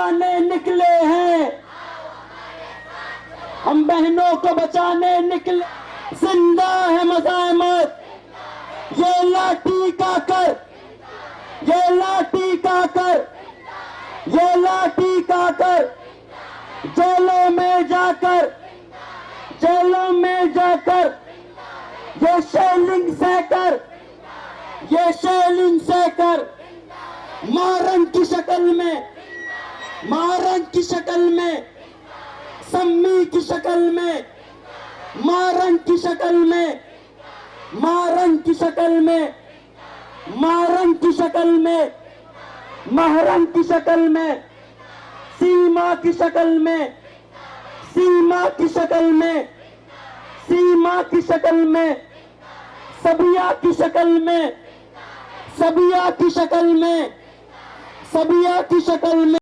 बचाने निकले हैं, हम बहनों को बचाने निकले। जिंदा है मज़ाहमत, ये लाठी का कर, ये लाठी का कर, ये लाठी का कर, जेलों में जाकर, जेलों में जाकर ये शेलिंग सहकर, ये शेलिंग सहकर मारन की शक्ल में, मारन की शक्ल में, सम्मी की शक्ल में, मारन की शक्ल में, मारन की शक्ल में, मारन की शक्ल में, महरम की शक्ल में, सीमा की शक्ल में, सीमा की शक्ल में, सीमा की शक्ल में, सबिया की शक्ल में, सबिया की शक्ल में, सबिया की शक्ल में।